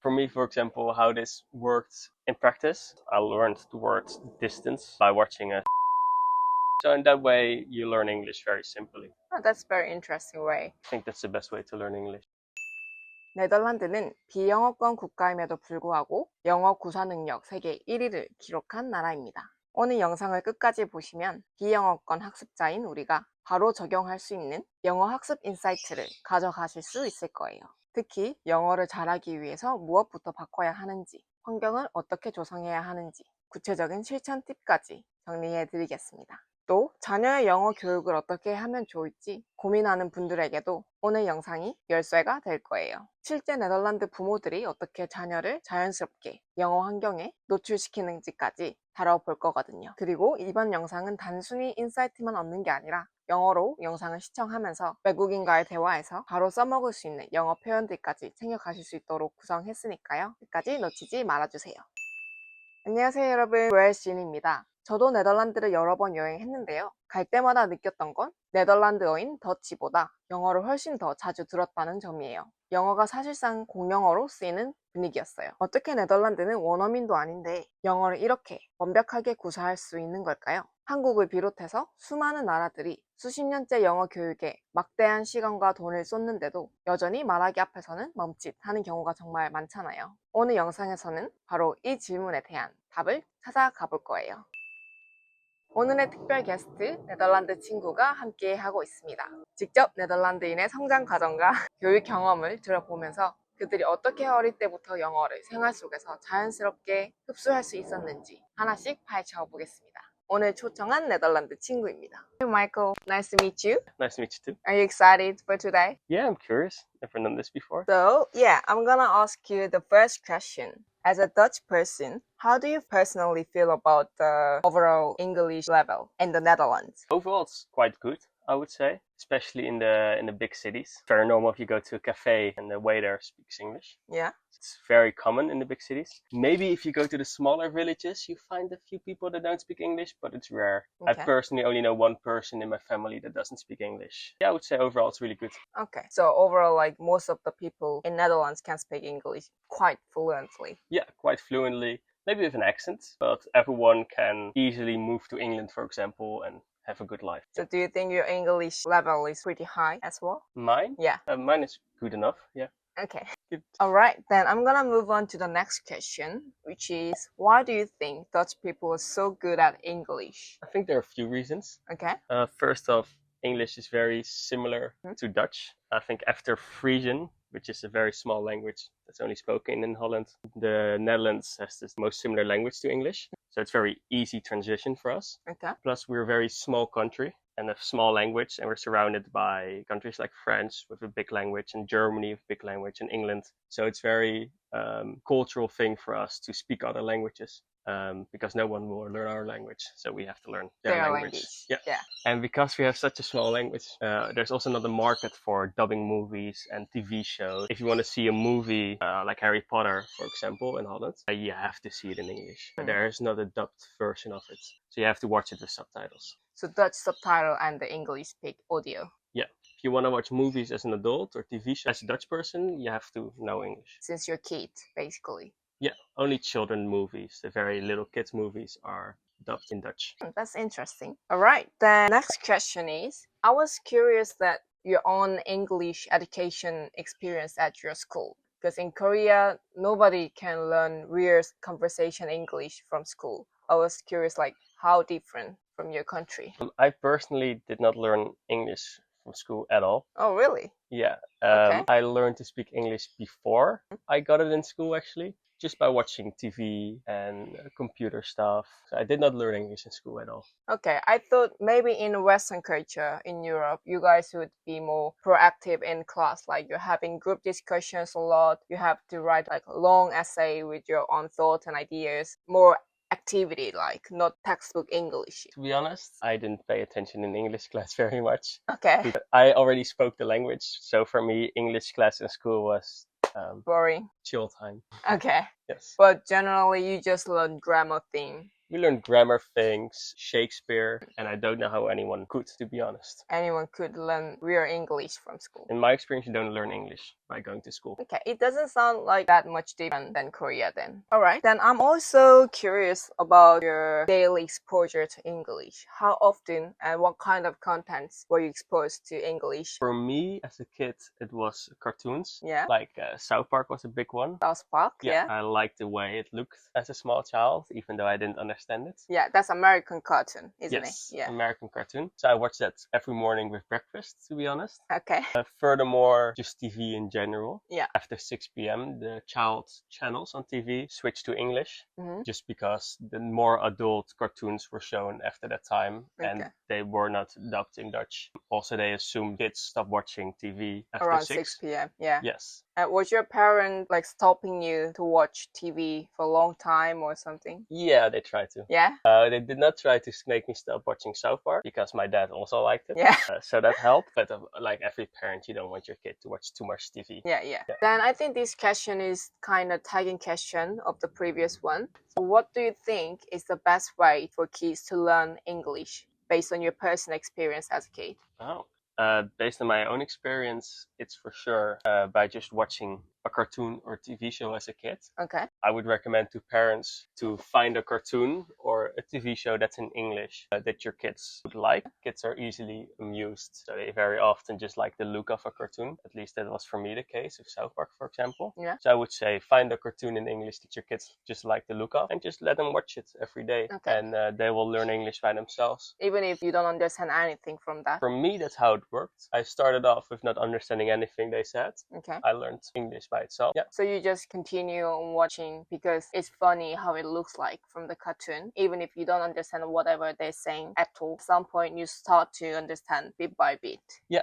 For me, for example, how this worked in practice, I learned the word distance by watching a so in that way, you learn English very simply. Oh, that's a very interesting way. I think that's the best way to learn English. 네덜란드는 비영어권 국가임에도 불구하고 영어 구사 능력 세계 1위를 기록한 나라입니다. 오늘 영상을 끝까지 보시면 비영어권 학습자인 우리가 바로 적용할 수 있는 영어 학습 인사이트를 가져가실 수 있을 거예요. 특히 영어를 잘하기 위해서 무엇부터 바꿔야 하는지, 환경을 어떻게 조성해야 하는지, 구체적인 실천 팁까지 정리해 드리겠습니다. 또 자녀의 영어 교육을 어떻게 하면 좋을지 고민하는 분들에게도 오늘 영상이 열쇠가 될 거예요. 실제 네덜란드 부모들이 어떻게 자녀를 자연스럽게 영어 환경에 노출시키는지까지 다뤄볼 거거든요. 그리고 이번 영상은 단순히 인사이트만 얻는 게 아니라 영어로 영상을 시청하면서 외국인과의 대화에서 바로 써먹을 수 있는 영어 표현들까지 챙겨가실 수 있도록 구성했으니까요. 끝까지 놓치지 말아주세요. 안녕하세요 여러분, 조엘씨입니다. 저도 네덜란드를 여러 번 여행했는데요. 갈 때마다 느꼈던 건 네덜란드어인 더치보다 영어를 훨씬 더 자주 들었다는 점이에요. 영어가 사실상 공용어로 쓰이는 분위기였어요. 어떻게 네덜란드는 원어민도 아닌데 영어를 이렇게 완벽하게 구사할 수 있는 걸까요? 한국을 비롯해서 수많은 나라들이 수십 년째 영어 교육에 막대한 시간과 돈을 쏟는데도 여전히 말하기 앞에서는 멈칫하는 경우가 정말 많잖아요. 오늘 영상에서는 바로 이 질문에 대한 답을 찾아가 볼 거예요. 오늘의 특별 게스트 네덜란드 친구가 함께 하고 있습니다. 직접 네덜란드인의 성장 과정과 교육 경험을 들어보면서 그들이 어떻게 어릴 때부터 영어를 생활 속에서 자연스럽게 흡수할 수 있었는지 하나씩 파헤쳐 보겠습니다. 오늘 초청한 네덜란드 친구입니다. Hey Michael, nice to meet you. Nice to meet you too. Are you excited for today? Yeah, I'm curious. Never done this before. So, yeah, I'm gonna ask you the first question. As a Dutch person, how do you personally feel about the overall English level in the Netherlands? Overall, it's quite good, I would say, especially in the big cities. It's very normal if you go to a cafe and the waiter speaks English. Yeah. It's very common in the big cities. Maybe if you go to the smaller villages, you find a few people that don't speak English, but it's rare. Okay. I personally only know one person in my family that doesn't speak English. Yeah, I would say overall it's really good. Okay. So overall, like most of the people in Netherlands can speak English quite fluently. Yeah, quite fluently. Maybe with an accent, but everyone can easily move to England, for example, and have a good life. So do you think your English level is pretty high as well? Mine? Yeah. Mine is good enough, yeah. Okay. Good. All right, then I'm gonna move on to the next question, which is, why do you think Dutch people are so good at English? I think there are a few reasons. Okay. First off, English is very similar to Dutch. I think after Frisian, which is a very small language that's only spoken in Holland, the Netherlands has the most similar language to English. So it's very easy transition for us. Okay. Plus, we're a very small country and a small language, and we're surrounded by countries like France with a big language, and Germany with a big language, and England. So it's very cultural thing for us to speak other languages. Because no one will learn our language, so we have to learn their language. Yeah. And because we have such a small language, there's also not a market for dubbing movies and TV shows. If you want to see a movie like Harry Potter, for example, in Holland, you have to see it in English. There is not a dubbed version of it, so you have to watch it with subtitles. So Dutch subtitle and the English speak audio. Yeah. If you want to watch movies as an adult or TV shows as a Dutch person, you have to know English. Since you're a kid, basically. Yeah, only children movies, the very little kids movies are dubbed in Dutch. That's interesting. All right, the next question is, I was curious that your own English education experience at your school. Because in Korea, nobody can learn real conversation English from school. I was curious, like, how different from your country? I personally did not learn English from school at all. Oh, really? Yeah. Okay. I learned to speak English before I got it in school, actually. Just by watching TV and computer stuff. So I did not learn English in school at all. Okay, I thought maybe in Western culture in Europe, you guys would be more proactive in class. Like you're having group discussions a lot. You have to write like a long essay with your own thoughts and ideas. More activity, like not textbook English. To be honest, I didn't pay attention in English class very much. Okay. I already spoke the language. So for me, English class in school was boring. Chill time. Okay. Yes. But generally, you just learn grammar thing We learned grammar things, Shakespeare, and I don't know how anyone could, to be honest. Anyone could learn real English from school. In my experience, you don't learn English by going to school. Okay, it doesn't sound like that much different than Korea then. Alright, then I'm also curious about your daily exposure to English. How often and what kind of contents were you exposed to English? For me, as a kid, it was cartoons. Yeah. Like South Park was a big one. South Park, yeah. I liked the way it looked as a small child, even though I didn't understand it. Yeah, that's American cartoon, isn't Yes, it? Yeah. American cartoon. So I watched that every morning with breakfast, to be honest. Okay. Furthermore, just TV in general. Yeah. After 6 p.m., the child channels on TV switched to English, just because the more adult cartoons were shown after that time, and they were not dubbed in Dutch. Also, they assumed kids stop watching TV after Around 6 p.m. Yeah. Yes. Was your parent like stopping you to watch TV for a long time or something? Yeah, they tried to. Yeah. They did not try to make me stop watching South Park because my dad also liked it. Yeah. So that helped. But like every parent, you don't want your kid to watch too much TV. Yeah. Then I think this question is kind of tagging question of the previous one. So what do you think is the best way for kids to learn English based on your personal experience as a kid? Oh. Based on my own experience, it's for sure by just watching a cartoon or TV show as a kid. Okay. I would recommend to parents to find a cartoon or a TV show that's in English that your kids would like. Kids are easily amused, so they very often just like the look of a cartoon. At least that was for me the case with South Park, for example. Yeah. So I would say find a cartoon in English that your kids just like the look of and just let them watch it every day. Okay. And they will learn English by themselves. Even if you don't understand anything from that? For me, that's how it worked. I started off with not understanding anything they said. Okay. I learned English by itself. Yeah. So you just continue on watching because it's funny how it looks like from the cartoon. Even if you don't understand whatever they're saying at all, at some point you start to understand bit by bit. Yeah.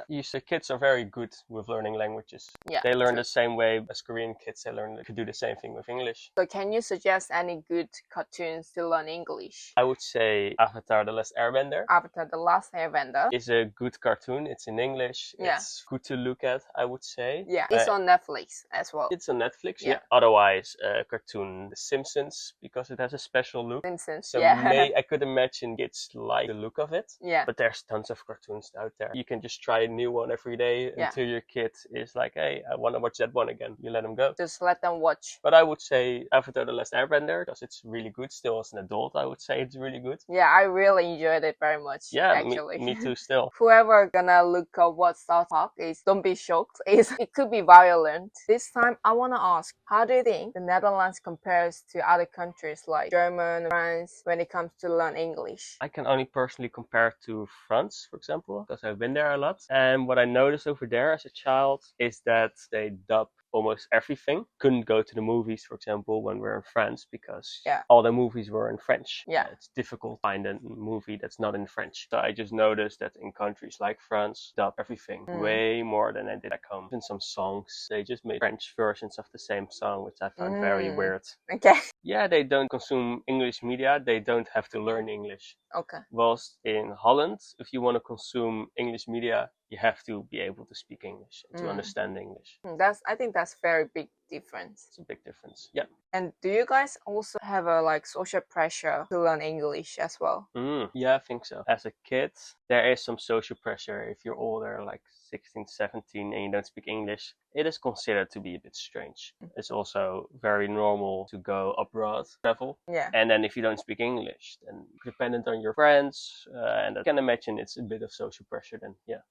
You see, kids are very good with learning languages. Yeah. They learn the same way as Korean kids. They could do the same thing with English. So can you suggest any good cartoons to learn English? I would say Avatar: The Last Airbender. Avatar: The Last Airbender is a good cartoon. It's in English. Yeah. It's good to look at, I would say. Yeah, it's on Netflix as well. It's on Netflix, Yeah. Otherwise, cartoon The Simpsons, because it has a special look. Simpsons, So yeah. I could imagine kids like the look of it. Yeah. But there's tons of cartoons out there. You can just try a new one every day until your kid is like, hey, I want to watch that one again. You let them go. Just let them watch. But I would say Avatar: The Last Airbender, because it's really good. Still, as an adult, I would say it's really good. Yeah, I really enjoyed it very much. Yeah, actually. me too. Still. Whoever gonna look up what South Park is, don't be shocked. It could be violent. This time, I wanna ask, how do you think the Netherlands compares to other countries like Germany, France, when it comes to learn English? I can only personally compare to France, for example, because I've been there a lot. And what I noticed over there as a child is that they dub almost everything. Couldn't go to the movies, for example, when we're in France because all the movies were in French. Yeah. It's difficult to find a movie that's not in French. So I just noticed that in countries like France, dub everything way more than I did back home. In some songs, they just made French versions of the same song, which I found very weird. Okay. Yeah, they don't consume English media. They don't have to learn English. Okay. Whilst in Holland, if you want to consume English media, you have to be able to speak English and to understand English. I think that's very big difference. It's a big difference. Yeah. And do you guys also have a social pressure to learn English as well? Yeah, I think so. As a kid, there is some social pressure. If you're older, like 16, 17, and you don't speak English, it is considered to be a bit strange. It's also very normal to go abroad, travel. Yeah. And then if you don't speak English, then you're dependent on your friends. And I can imagine it's a bit of social pressure then. Yeah.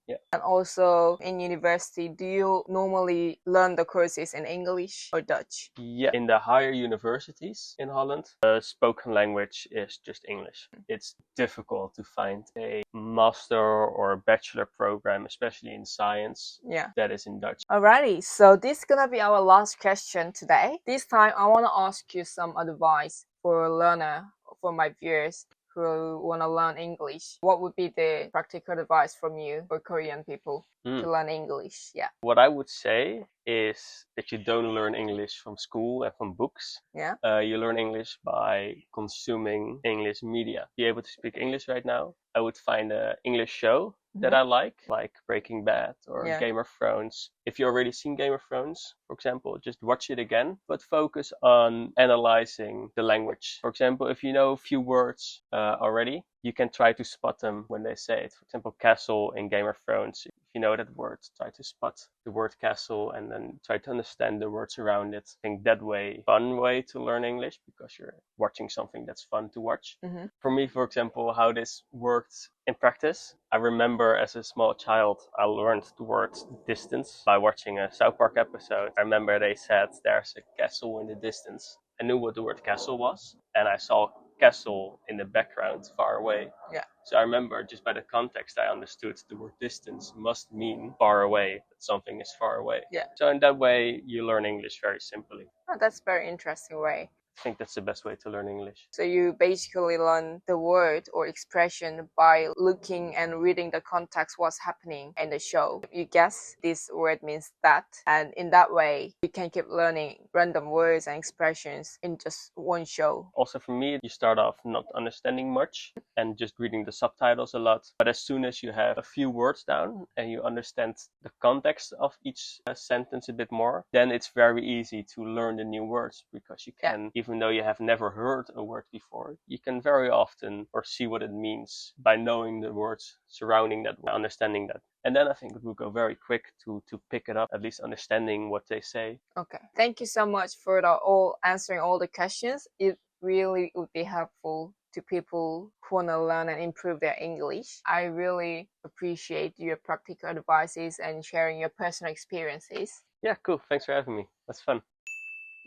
Yeah. And also in university, do you normally learn the courses in English or Dutch? Yeah. In the higher universities in Holland, spoken language is just English. It's difficult to find a master or a bachelor program, especially in science, that is in Dutch. Alrighty, so this is gonna be our last question today. This time I want to ask you some advice for a learner, for my viewers who want to learn English. What would be the practical advice from you for Korean people to learn English? Yeah. What I would say is that you don't learn English from school and from books. Yeah. You learn English by consuming English media. To be able to speak English right now, I would find an English show that I like Breaking Bad or Yeah. Game of Thrones. If you already seen Game of Thrones, for example, just watch it again, but focus on analyzing the language. For example, if you know a few words already, you can try to spot them when they say it. For example, castle in Game of Thrones. If you know that word, try to spot the word castle and then try to understand the words around it. I think that way, fun way to learn English because you're watching something that's fun to watch. Mm-hmm. For me, for example, how this worked in practice, I remember as a small child, I learned the word distance by watching a South Park episode. I remember they said there's a castle in the distance. I knew what the word castle was, and I saw castle in the background far away. Yeah. So I remember just by the context, I understood the word distance must mean far away, that something is far away. Yeah. So in that way, you learn English very simply. Oh, that's a very interesting way. I think that's the best way to learn English. So you basically learn the word or expression by looking and reading the context, what's happening in the show. You guess this word means that, and in that way, you can keep learning random words and expressions in just one show. Also for me, you start off not understanding much and just reading the subtitles a lot. But as soon as you have a few words down and you understand the context of each sentence a bit more, then it's very easy to learn the new words because you can, even though you have never heard a word before, you can very often or see what it means by knowing the words surrounding that, understanding that. And then I think it will go very quick to pick it up, at least understanding what they say. Okay. Thank you so much for answering all the questions. It really would be helpful to people who want to learn and improve their English. I really appreciate your practical advices and sharing your personal experiences. Yeah, cool. Thanks for having me. That's fun.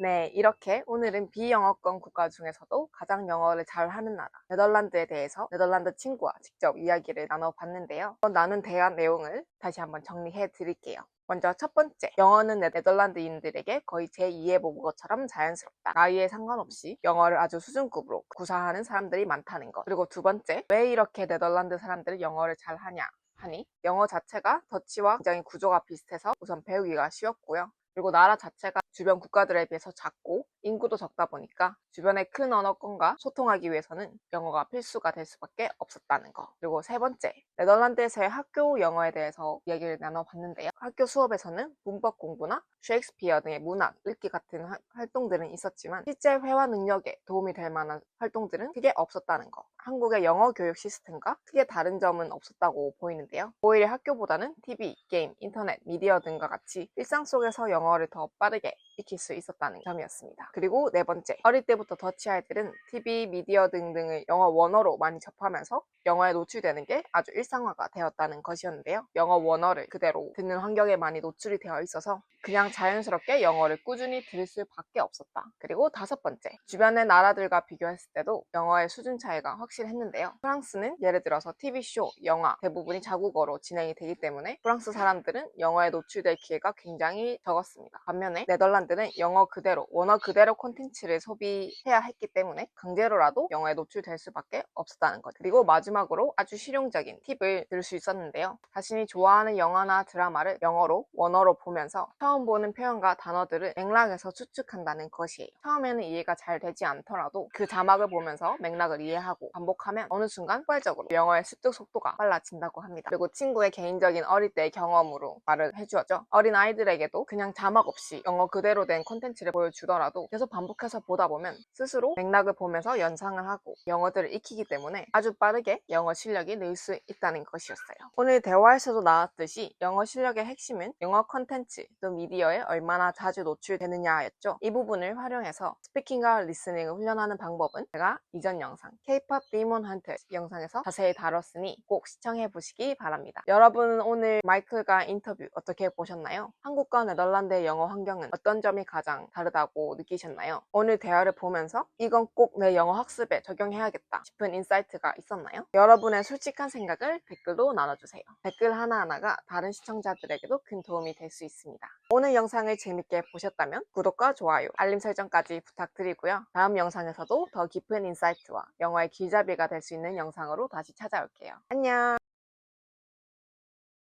네, 이렇게 오늘은 비영어권 국가 중에서도 가장 영어를 잘하는 나라 네덜란드에 대해서 네덜란드 친구와 직접 이야기를 나눠봤는데요. 나눈 대화 내용을 다시 한번 정리해 드릴게요. 먼저 첫 번째, 영어는 네덜란드인들에게 거의 제2의 모국어처럼 자연스럽다. 나이에 상관없이 영어를 아주 수준급으로 구사하는 사람들이 많다는 것. 그리고 두 번째, 왜 이렇게 네덜란드 사람들이 영어를 잘하냐 하니 영어 자체가 더치와 굉장히 구조가 비슷해서 우선 배우기가 쉬웠고요. 그리고 나라 자체가 주변 국가들에 비해서 작고 인구도 적다 보니까 주변의 큰 언어권과 소통하기 위해서는 영어가 필수가 될 수밖에 없었다는 거. 그리고 세 번째, 네덜란드에서의 학교 영어에 대해서 이야기를 나눠봤는데요. 학교 수업에서는 문법 공부나 셰익스피어 등의 문학, 읽기 같은 활동들은 있었지만 실제 회화 능력에 도움이 될 만한 활동들은 크게 없었다는 거. 한국의 영어 교육 시스템과 크게 다른 점은 없었다고 보이는데요. 오히려 학교보다는 TV, 게임, 인터넷, 미디어 등과 같이 일상 속에서 영어를 더 빠르게 익힐 수 있었다는 점이었습니다. 그리고 네 번째, 어릴 때부터 더치 아이들은 TV, 미디어 등등을 영어 원어로 많이 접하면서 영어에 노출되는 게 아주 일상화가 되었다는 것이었는데요. 영어 원어를 그대로 듣는 환경에 많이 노출이 되어 있어서 그냥 자연스럽게 영어를 꾸준히 들을 수밖에 없었다. 그리고 다섯 번째, 주변의 나라들과 비교했을 때도 영어의 수준 차이가 확실했는데요. 프랑스는 예를 들어서 TV쇼, 영화 대부분이 자국어로 진행이 되기 때문에 프랑스 사람들은 영어에 노출될 기회가 굉장히 적었습니다. 반면에 네덜란드는 영어 그대로, 원어 그대로 콘텐츠를 소비해야 했기 때문에 강제로라도 영어에 노출될 수밖에 없었다는 것. 그리고 마지막으로 아주 실용적인 팁을 들을 수 있었는데요. 자신이 좋아하는 영화나 드라마를 영어로, 원어로 보면서 처음 보는 표현과 단어들을 맥락에서 추측한다는 것이에요. 처음에는 이해가 잘 되지 않더라도 그 자막을 보면서 맥락을 이해하고 반복하면 어느 순간 폭발적으로 영어의 습득 속도가 빨라진다고 합니다. 그리고 친구의 개인적인 어릴 때의 경험으로 말을 해주었죠. 어린 아이들에게도 그냥 자막 없이 영어 그대로 된 콘텐츠를 보여주더라도 계속 반복해서 보다 보면 스스로 맥락을 보면서 연상을 하고 영어들을 익히기 때문에 아주 빠르게 영어 실력이 늘 수 있다는 것이었어요. 오늘 대화에서도 나왔듯이 영어 실력의 핵심은 영어 콘텐츠 또 미디어에 얼마나 자주 노출되느냐였죠. 이 부분을 활용해서 스피킹과 리스닝을 훈련하는 방법은 제가 이전 영상 K-POP Demon Hunters 영상에서 자세히 다뤘으니 꼭 시청해 보시기 바랍니다. 여러분은 오늘 마이클과 인터뷰 어떻게 보셨나요? 한국과 네덜란드의 영어 환경은 어떤 점이 가장 다르다고 느끼셨나요? 오늘 대화를 보면서 이건 꼭 내 영어 학습에 적용해야겠다 싶은 인사이트가 있었나요? 여러분의 솔직한 생각을 댓글로 나눠주세요. 댓글 하나하나가 다른 시청자들에게도 큰 도움이 될 수 있습니다. 오늘 영상을 재밌게 보셨다면 구독과 좋아요, 알림 설정까지 부탁드리고요. 다음 영상에서도 더 깊은 인사이트와 영어의 길잡이가 될 수 있는 영상으로 다시 찾아올게요. 안녕!